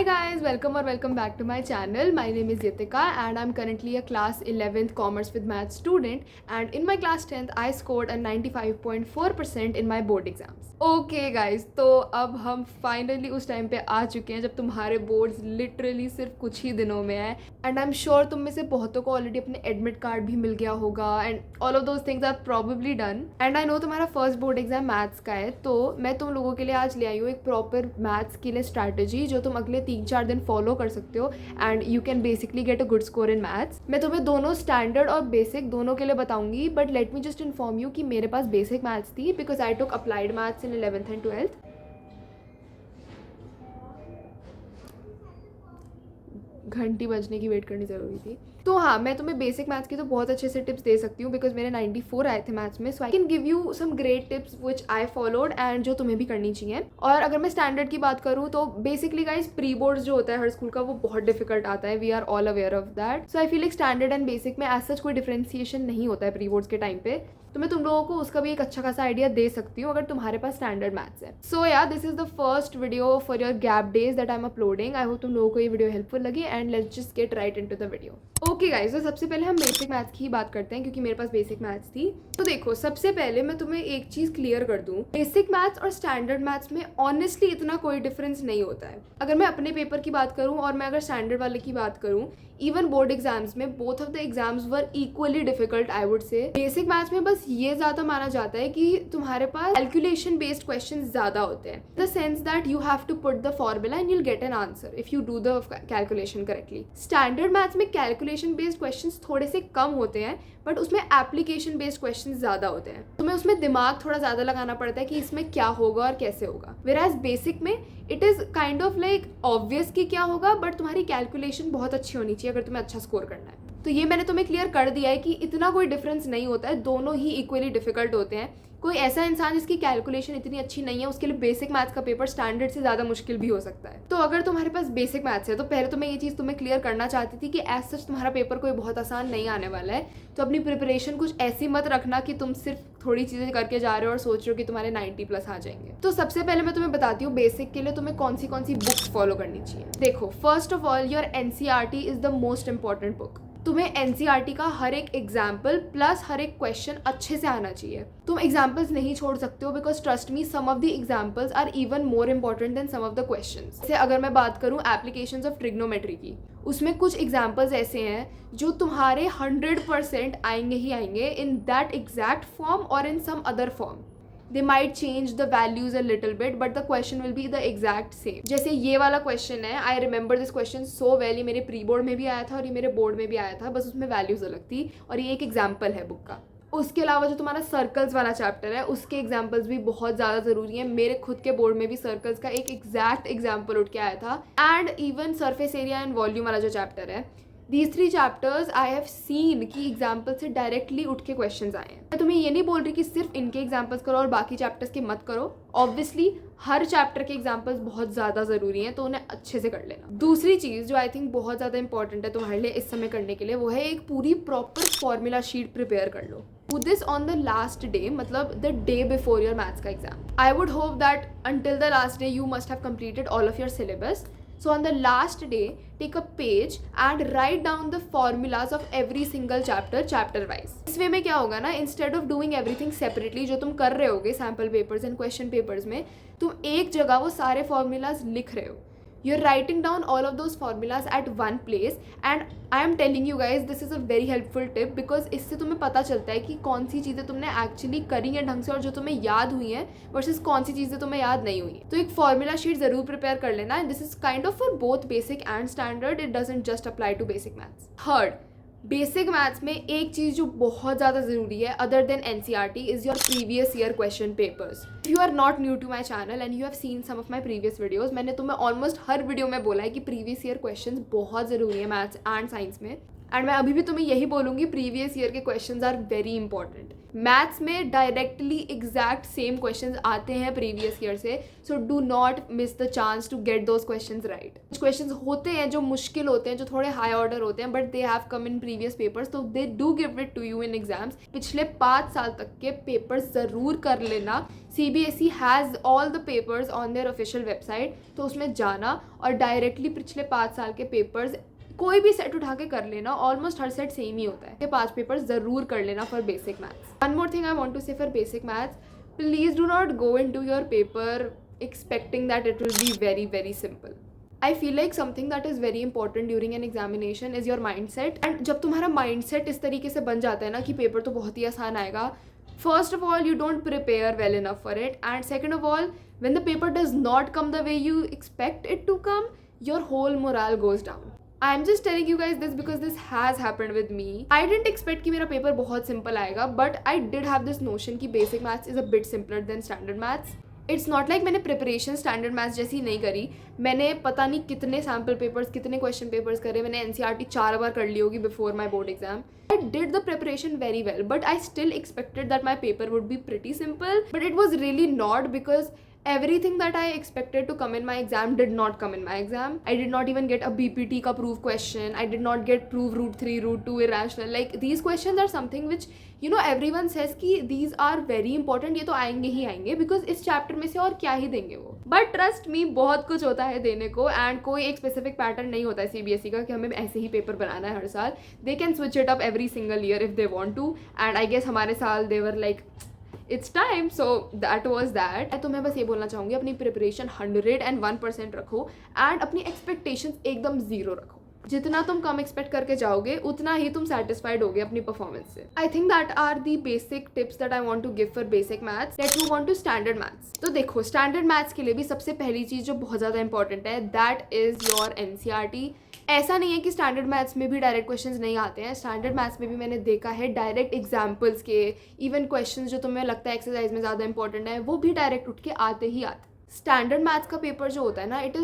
Hi guys, welcome back to my channel. My name is Yitika and I'm currently a class 11th Commerce with Maths student, and in my class 10th I scored a 95.4% in my board exams. Okay guys, तो अब हम finally उस time पे आ चुके हैं जब तुम्हारे boards literally सिर्फ कुछ ही दिनों में है, एंड आई एम श्योर तुम में से बहुतों को ऑलरेडी अपने एडमिट कार्ड भी मिल गया होगा and all of those things are probably done. And I know तुम्हारा फर्स्ट बोर्ड एग्जाम मैथ्स का है, तो मैं तुम लोगों के लिए आज ले आई हूँ एक प्रॉपर मैथ्स के लिए स्ट्रैटेजी जो तुम अगले 3-4 दिन फॉलो कर सकते हो and you can basically get a good score in maths. मैं तुम्हें दोनों स्टैंडर्ड और बेसिक दोनों के लिए बताऊंगी, but let me just inform you कि मेरे पास बेसिक मैथ्स थी because I took applied maths in 11th and 12th. घंटी बजने की वेट करनी ज़रूरी थी. तो हाँ, मैं तुम्हें बेसिक मैथ्स की तो बहुत अच्छे से टिप्स दे सकती हूँ बिकॉज मेरे 94 आए थे मैथ्स में, so I can give you some great tips which I followed and जो तुम्हें भी करनी चाहिए. और अगर मैं स्टैंडर्ड की बात करूँ तो बेसिकली गाइस प्री बोर्ड्स जो होता है हर स्कूल का वो बहुत डिफिकल्ट आता है. We are all aware of that. So I feel like standard and basic में एज सच कोई डिफरेंशिएशन नहीं होता है प्री बोर्ड्स के टाइम पे, तो मैं तुम लोगों को उसका भी एक अच्छा खासा आइडिया दे सकती हूँ अगर तुम्हारे पास स्टैंडर्ड मैथ्स है. सो या this is the first video for your gap days that I am uploading. I hope तुम लोगों को ये वीडियो हेल्पफुल लगी and let's just get right into the video. Okay guys, तो सबसे पहले हम बेसिक मैथ्स की ही बात करते हैं क्योंकि मेरे पास बेसिक मैथ्स थी. तो देखो, सबसे पहले मैं तुम्हें एक चीज़ क्लियर कर दूं, बेसिक मैथ्स और स्टैंडर्ड मैथ्स में ऑनेस्टली इतना कोई डिफरेंस नहीं होता है. अगर मैं अपने पेपर की बात करूं और मैं अगर स्टैंडर्ड वाले की बात करूं, इवन बोर्ड एग्जाम्स में both of the exams were equally difficult I would say. Basic maths में बस ये ज़्यादा माना जाता है कि तुम्हारे पास कैलकुलेशन बेस्ड क्वेश्चन ज़्यादा होते हैं, the sense that you have to put the formula and you'll get an answer if you do the calculation correctly. Standard maths में कैलकुलेशन बेस्ड क्वेश्चन थोड़े से कम होते हैं बट उसमें एप्लीकेशन बेस्ड क्वेश्चन ज़्यादा होते हैं. तुम्हें उसमें दिमाग थोड़ा ज़्यादा लगाना पड़ता है कि इसमें क्या होगा और कैसे होगा. वेराज बेसिक में it is kind of like obvious कि क्या होगा, बट तुम्हारी कैलकुलेशन बहुत अच्छी होनी चाहिए अगर तुम्हें अच्छा स्कोर करना है. तो ये मैंने तुम्हें क्लियर कर दिया है कि इतना कोई डिफरेंस नहीं होता है, दोनों ही इक्वली डिफिकल्ट होते हैं. कोई ऐसा इंसान जिसकी कैलकुलेशन इतनी अच्छी नहीं है उसके लिए बेसिक मैथ्स का पेपर स्टैंडर्ड से ज़्यादा मुश्किल भी हो सकता है. तो अगर तुम्हारे पास बेसिक मैथ्स है तो पहले तो मैं ये चीज़ तुम्हें क्लियर करना चाहती थी कि एज सच तुम्हारा पेपर कोई बहुत आसान नहीं आने वाला है. तो अपनी प्रिपरेशन कुछ ऐसी मत रखना कि तुम सिर्फ थोड़ी चीज़ें करके जा रहे हो और सोच रहे हो कि तुम्हारे 90+ आ जाएंगे. तो सबसे पहले मैं तुम्हें बताती हूँ बेसिक के लिए तुम्हें कौन सी बुक्स फॉलो करनी चाहिए. देखो, first of all your NCERT is the most important book. तुम्हें NCERT का हर एक एग्जाम्पल प्लस हर एक क्वेश्चन अच्छे से आना चाहिए. तुम एग्जाम्पल्स नहीं छोड़ सकते हो because trust me, some of the examples are even more important than some of the questions. जैसे अगर मैं बात करूँ एप्लीकेशंस ऑफ ट्रिग्नोमेट्री की, उसमें कुछ एग्जाम्पल्स ऐसे हैं जो तुम्हारे 100% आएंगे ही आएंगे इन दैट एग्जैक्ट फॉर्म और in some other form. They might change the values a little bit but the question will be the exact same. जैसे ये वाला क्वेश्चन है, I remember this question so well. ये मेरे pre board में भी आया था और ये मेरे बोर्ड में भी आया था, बस उसमें वैल्यूज अलग थी और ये एक एग्जाम्पल है बुक का. उसके अलावा जो तुम्हारा सर्कल्स वाला चैप्टर है उसके एग्जाम्पल्स भी बहुत ज़्यादा ज़रूरी है. मेरे खुद के बोर्ड में भी सर्कल्स का एक एग्जैक्ट एग्जाम्पल उठ के आया था. And even surface area and volume वाला जो चैप्टर है, These 3 chapters I have seen कि एग्जाम्पल से डायरेक्टली उठ के क्वेश्चंस आए हैं. मैं तुम्हें ये नहीं बोल रही कि सिर्फ इनके एग्जाम्पल्स करो और बाकी चैप्टर्स के मत करो. ऑब्वियसली हर चैप्टर के एग्जाम्पल्स बहुत ज़्यादा ज़रूरी हैं, तो उन्हें अच्छे से कर लेना. दूसरी चीज़ जो आई थिंक बहुत ज़्यादा इंपॉर्टेंट है तुम्हारे लिए इस समय करने के लिए, वो है एक पूरी प्रॉपर फॉर्मूला शीट प्रिपेयर कर लो. Do this on the last day, मतलब the day before your maths का exam. I would hope that until the last day you must have completed all of your syllabus. So on the last day, take a page and write down the formulas of every single chapter wise. इस वे में क्या होगा ना, instead of doing everything separately जो तुम कर रहे होगे sample papers and question papers में, तुम एक जगह वो सारे formulas लिख रहे हो. You're writing down all of those formulas at one place and I am telling you guys this is a very helpful tip because इससे तुम्हें पता चलता है कि कौन सी चीज़ें तुमने एक्चुअली करी हैं ढंग से और जो तुम्हें याद हुई हैं वर्सेस कौन सी चीज़ें तुम्हें याद नहीं हुई. तो एक फॉर्मूला शीट ज़रूर प्रिपेयर कर लेना and this is kind of for both basic and standard. It doesn't just apply to basic maths. Third, basic maths में एक चीज़ जो बहुत ज़्यादा ज़रूरी है other than NCERT is your previous year question papers. If you are not new to my channel and you have seen some of my previous videos, मैंने तुम्हें ऑलमोस्ट हर वीडियो में बोला है कि प्रीवियस ईयर क्वेश्चन बहुत ज़रूरी है maths and science में. एंड मैं अभी भी तुम्हें यही बोलूँगी, प्रीवियस ईयर के question are very important. Maths में डायरेक्टली एग्जैक्ट सेम क्वेश्चंस आते हैं प्रीवियस ईयर से, so do not miss the chance to get those questions right. कुछ क्वेश्चंस होते हैं जो मुश्किल होते हैं, जो थोड़े हाई ऑर्डर होते हैं, but they have come in previous papers, तो they do give it to you in exams. पिछले 5 साल तक के पेपर्स ज़रूर कर लेना. CBSE has all the papers on their official website, तो उसमें जाना और डायरेक्टली पिछले 5 साल के पेपर्स कोई भी सेट उठा के कर लेना. ऑलमोस्ट हर सेट सेम ही होता है. ये 5 पेपर जरूर कर लेना for basic maths. One more thing I want to say for basic maths, please do not go into your paper expecting that it will be very very simple. I feel like something that is very important during an examination is your mind set. And जब तुम्हारा mind set इस तरीके से बन जाता है ना कि पेपर तो बहुत ही आसान आएगा, first of all you don't prepare well enough for it, and second of all when the paper does not come the way you expect it to come, your whole morale goes down. I am just telling you guys this because this has happened with me. I didn't expect कि मेरा paper बहुत simple आएगा, but I did have this notion कि basic maths is a bit simpler than standard maths. It's not like मैंने preparation standard maths जैसी नहीं करी. मैंने पता नहीं कितने सैम्पल पेपर्स, कितने क्वेश्चन पेपर्स करे. मैंने NCERT 4 बार कर ली होगी before my board exam. I did the preparation very well, but I still expected that my paper would be pretty simple, but it was really not, because everything that I expected to come in my exam did not come in my exam. I did not even get a BPT का proof question. I did not get prove root 3, root 2 irrational. Like these questions are something which you know everyone says कि these are very important, ये तो आएंगे ही आएंगे, because इस chapter में से और क्या ही देंगे वो. But trust me, बहुत कुछ होता है देने को, and कोई एक specific pattern नहीं होता है CBSE का कि हमें ऐसे ही पेपर बनाना है हर साल. They can switch it up every single year if they want to, and I guess हमारे साल they were like it's time, so that was that. तो मैं बस ये बोलना चाहूँगी, अपनी प्रिपरेशन 101% रखो एंड अपनी एक्सपेक्टेशंस एकदम जीरो रखो. जितना तुम कम एक्सपेक्ट करके जाओगे उतना ही तुम सेटिस्फाइड होगे अपनी परफॉर्मेंस से. I think that are the basic tips that I want to give for basic maths. Let's move on to standard maths. तो देखो, स्टैंडर्ड मैथ्स के लिए भी सबसे पहली चीज़ जो बहुत ज़्यादा इंपॉर्टेंट है, दैट इज़ योर NCERT. ऐसा नहीं है कि स्टैंडर्ड मैथ्स में भी डायरेक्ट क्वेश्चंस नहीं आते हैं. स्टैंडर्ड मैथ्स में भी मैंने देखा है डायरेक्ट एग्जाम्पल्स के, इवन क्वेश्चंस जो तुम्हें लगता है एक्सरसाइज में ज़्यादा इंपॉर्टेंट है, वो भी डायरेक्ट उठ के आते ही आते. स्टैंडर्ड मैथ्स का पेपर जो होता है ना, it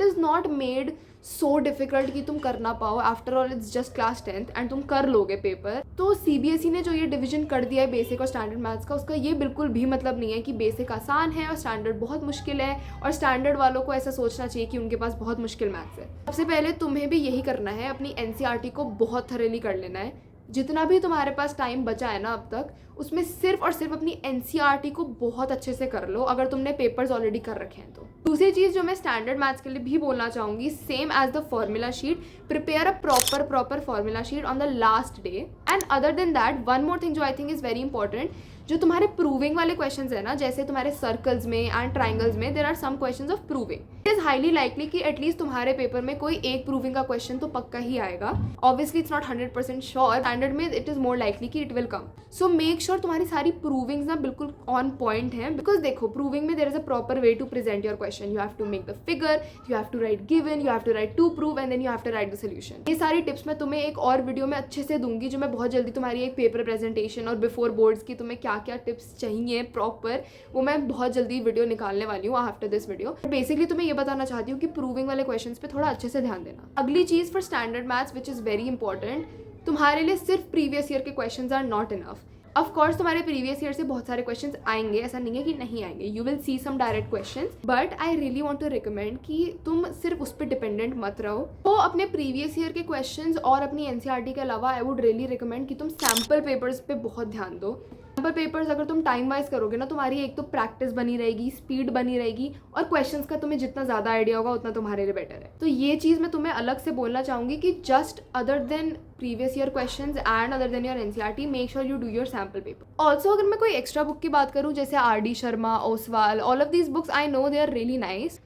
is not made so difficult कि तुम कर ना पाओ. After all it's just class 10th and तुम कर लोगे पेपर. तो CBSE ने जो ये डिवीजन कर दिया है बेसिक और स्टैंडर्ड मैथ्स का, उसका ये बिल्कुल भी मतलब नहीं है कि बेसिक आसान है और स्टैंडर्ड बहुत मुश्किल है, और स्टैंडर्ड वालों को ऐसा सोचना चाहिए कि उनके पास बहुत मुश्किल मैथ्स है. सबसे पहले तुम्हें भी यही करना है, अपनी NCERT को बहुत थॉरली कर लेना है. जितना भी तुम्हारे पास टाइम बचा है ना अब तक, उसमें सिर्फ और सिर्फ अपनी NCERT को बहुत अच्छे से कर लो, अगर तुमने पेपर्स ऑलरेडी कर रखे हैं तो. दूसरी चीज़ जो मैं स्टैंडर्ड मैथ्स के लिए भी बोलना चाहूँगी, same as the formula sheet, prepare a proper formula sheet on the last day. And other than that, one more thing जो I think is very important, जो तुम्हारे प्रूविंग वाले क्वेश्चंस है ना, जैसे तुम्हारे सर्कल्स में एंड ट्राइंगल्स में there are some questions of proving. It is highly likely कि एटलीस्ट तुम्हारे पेपर में कोई एक प्रूविंग का क्वेश्चन तो पक्का ही आएगा. Obviously it's not 100% sure. Standard में इट इज मोर लाइकली कि it will come. So make sure तुम्हारी सारी प्रूविंग्स ना बिल्कुल ऑन पॉइंट है, बिकॉज देखो, प्रूविंग में there is a proper way to present your question. You have to make the figure, you have to write given, you have to write to prove, and then you have to write the solution. ये सारी tips मैं तुम्हें एक और video में अच्छे से दूंगी, जो मैं बहुत जल्दी तुम्हारी एक पेपर प्रेजेंटेशन और बिफोर बोर्ड्स की तुम्हें क्या क्या टिप्स चाहिए प्रॉपर, वो मैं बहुत जल्दी वीडियो निकालने वाली हूँ आफ्टर दिस वीडियो. बेसिकली तुम्हें ये बताना चाहती हूँ कि प्रूविंग वाले क्वेश्चंस पे थोड़ा अच्छे से ध्यान देना. अगली चीज़ for standard maths which is very important, तुम्हारे लिए सिर्फ प्रीवियस ईयर के questions are not enough. Of course तुम्हारे प्रीवियस ईयर से बहुत सारे क्वेश्चंस आएंगे, ऐसा नहीं है कि नहीं आएंगे. You will see some direct questions, but I really want to recommend कि तुम सिर्फ उस पर डिपेंडेंट मत रहो. तो अपने प्रीवियस ईयर के क्वेश्चंस और अपनी NCERT के अलावा आई वुड रियली रिकमेंड कि तुम सैम्पल पेपर्स पे बहुत ध्यान दो. सैम्पल पेपर्स अगर तुम टाइम वाइज करोगे ना, तुम्हारी एक तो प्रैक्टिस बनी रहेगी, स्पीड बनी रहेगी, और क्वेश्चंस का तुम्हें जितना ज़्यादा आइडिया होगा उतना तुम्हारे लिए बेटर है. तो ये चीज़ मैं तुम्हें अलग से बोलना चाहूँगी कि just other than previous year questions and other then your NCERT, make sure you do your sample paper. Also अगर मैं कोई एक्स्ट्रा बुक की बात करूँ, जैसे RD Sharma, Oswaal, all of these books I know they are really nice.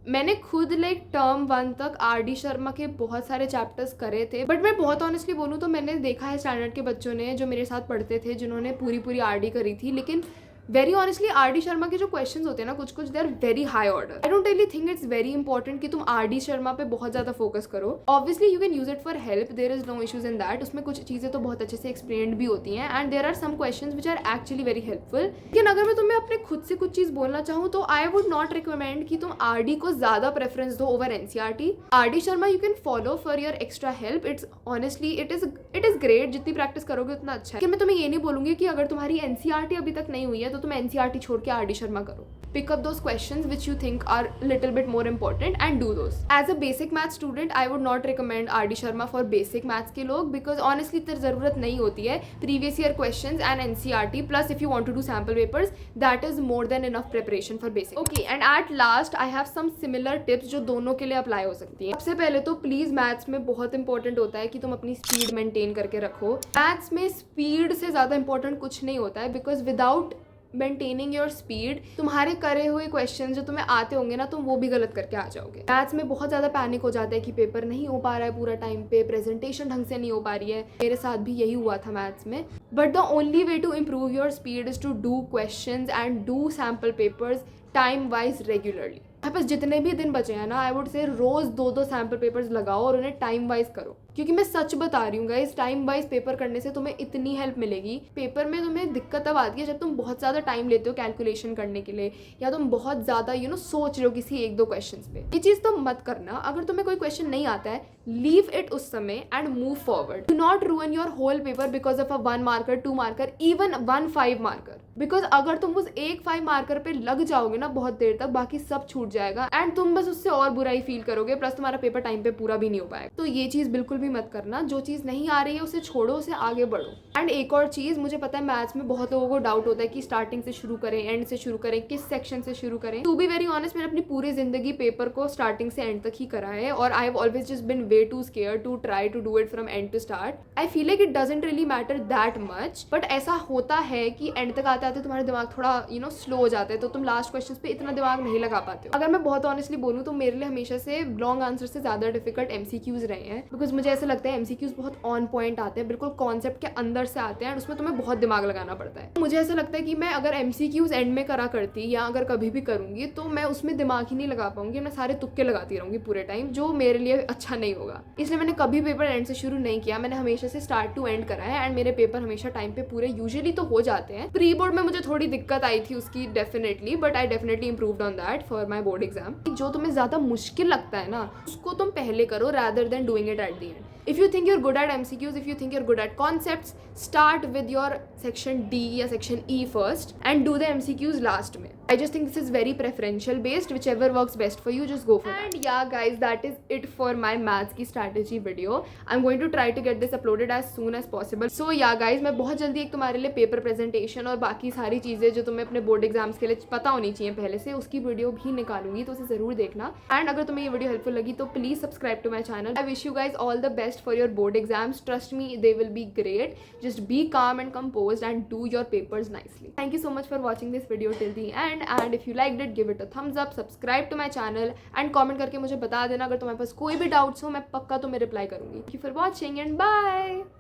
मैंने खुद like term 1 तक RD शर्मा के बहुत सारे चैप्टर्स करे थे, बट मैं बहुत ऑनेस्टली बोलूँ तो मैंने देखा है स्टैंडर्ड के बच्चों ने जो मेरे साथ पढ़ते थे, जिन्होंने पूरी RD करी थी, लेकिन वेरी ऑनेस्टली आर.डी. शर्मा के जो क्वेश्चंस होते हैं ना कुछ कुछ they are very high order. I don't really think it's very important कि तुम आर.डी. शर्मा पे बहुत ज्यादा फोकस करो. Obviously you can use it for help, there is no issues in that. उसमें कुछ चीजें तो बहुत अच्छे से एक्सप्लेन्ड भी होती हैं and there are some questions which are actually very helpful. लेकिन अगर मैं तुम्हें अपने खुद से कुछ चीज बोलना चाहूँ तो आई वुड नॉट रिकमेंड कि तुम आर.डी. को ज्यादा प्रेफरेंस दो over NCERT. RD. Sharma you can follow for your extra help. It's honestly it is great. जितनी प्रैक्टिस करोगे उतना अच्छा है. कि मैं तुम्हें ये नहीं बोलूंगी कि अगर तुम्हारी एनसीईआरटी अभी तक नहीं हुई है तो तुम एनसीईआरटी छोड़ के आर.डी. शर्मा करो. Pick up those questions which you think are little bit more important and do those. As a basic math student, I would not recommend R.D. Sharma for basic maths के लोग because honestly इतनी ज़रूरत नहीं होती है. Previous year questions and NCERT plus if you want to do sample papers, that is more than enough preparation for basic. Okay, and at last I have some similar tips जो दोनों के लिए apply हो सकती है. सबसे पहले तो प्लीज़ मैथ्स में बहुत इंपॉर्टेंट होता है कि तुम अपनी स्पीड मेंटेन करके रखो. मैथ्स में स्पीड से ज़्यादा इंपॉर्टेंट कुछ नहीं होता है because without maintaining your speed तुम्हारे करे हुए क्वेश्चन जो तुम्हें आते होंगे ना तुम वो भी गलत करके आ जाओगे. मैथ्स में बहुत ज़्यादा पैनिक हो जाता है कि पेपर नहीं हो पा रहा है पूरा टाइम पे, प्रेजेंटेशन ढंग से नहीं हो पा रही है. मेरे साथ भी यही हुआ था मैथ्स में. But the only way to improve your speed is to do question and do sample papers time wise regularly. बस जितने भी दिन बचे हैं ना I would say rose 2-2 sample papers लगाओ और उन्हें टाइम वाइज करो. क्योंकि मैं सच बता रही हूँ गाइस, टाइम वाइज पेपर करने से तुम्हें इतनी हेल्प मिलेगी. पेपर में तुम्हें दिक्कत तब आती है जब तुम बहुत ज़्यादा टाइम लेते हो कैलकुलेशन करने के लिए या तुम बहुत ज़्यादा सोच रहे हो किसी 1-2 क्वेश्चन पे. ये चीज़ तो मत करना. अगर तुम्हें कोई क्वेश्चन नहीं आता है लीव इट उस समय and move forward. Do not ruin your whole paper because of a 1 marker 2 marker even 1 5 marker. Because अगर तुम उस एक 5 मार्कर पे लग जाओगे ना बहुत देर तक बाकी सब छूट जाएगा एंड तुम बस उससे और बुरा ही फील करोगे. प्लस तुम्हारा पेपर टाइम पे पूरा भी नहीं हो पाएगा. तो ये चीज़ बिल्कुल भी मत करना. जो चीज़ नहीं आ रही है उसे छोड़ो, उसे आगे बढ़ो. एंड एक और चीज़, मुझे पता है मैथ्स में बहुत लोगों को डाउट होता है कि स्टार्टिंग से शुरू करें, एंड से शुरू करें, किस सेक्शन से शुरू करें. टू बी वेरी ऑनेस्ट मैंने अपनी पूरी जिंदगी पेपर को स्टार्टिंग से एंड तक ही करा है और I have always just been way too scare to try to do it from end to start. I feel like it doesn't really matter that much. But ऐसा होता है कि एंड तक आते आते तुम्हारा दिमाग थोड़ा स्लो हो जाता है तो तुम लास्ट क्वेश्चन पे इतना दिमाग नहीं लगा पाते हो. अगर मैं बहुत ऑनेस्टली बोलूँ तो मेरे लिए हमेशा से लॉन्ग आंसर से ज़्यादा डिफिकल्ट MCQs रहे हैं बिकॉज मुझे ऐसा लगता है MCQs बहुत ऑन पॉइंट आते हैं, बिल्कुल कॉन्सेप्ट के अंदर से आते हैं और उसमें तुम्हें बहुत दिमाग लगाना पड़ता है. मुझे ऐसा लगता है कि मैं अगर MCQs एंड में करा करती या अगर कभी भी करूँगी तो मैं उसमें दिमाग ही नहीं लगा पाऊंगी. मैं सारे तुक्के लगाती रहूँगी पूरे टाइम जो मेरे लिए अच्छा नहीं होगा. इसलिए मैंने कभी पेपर एंड से शुरू नहीं किया. मैंने हमेशा से स्टार्ट टू एंड करा है एंड मेरे पेपर हमेशा टाइम पे पूरे यूजुअली तो हो जाते हैं. प्री बोर्ड में मुझे थोड़ी दिक्कत आई थी उसकी definitely, but I definitely improved on that for my board exam. जो तुम्हें ज़्यादा मुश्किल लगता है ना उसको तुम पहले करो rather than doing it at the end. If you think you're good at MCQs, if you think you're good at concepts, start with your section D या section E first and do the MCQs last में. I just think this is very preferential based. Whichever works best for you, just go for that. And yeah guys, that is it for my maths की strategy video. I'm going to try to get this uploaded as soon as possible. So yeah guys, मैं बहुत जल्दी एक तुम्हारे लिए paper presentation और बाकी सारी चीज़ें जो तुम्हें अपने बोर्ड एग्जाम्स के लिए पता होनी चाहिए पहले से उसकी वीडियो भी निकालूंगी तो उसे ज़रूर देखना. एंड अगर तुम्हें ये वीडियो हेल्पफुल लगी तो please subscribe to my channel. I wish you guys all the best for your board exams. Trust me, they will be great. Just be calm and composed and do your papers nicely. Thank you so much for watching this video till the end. And if you liked it, give it a thumbs up, subscribe to my channel and comment करके मुझे बता देना अगर तुम्हारे पास कोई भी doubts हो. मैं पक्का तुम्हें reply करूँगी. Thank you for watching and bye.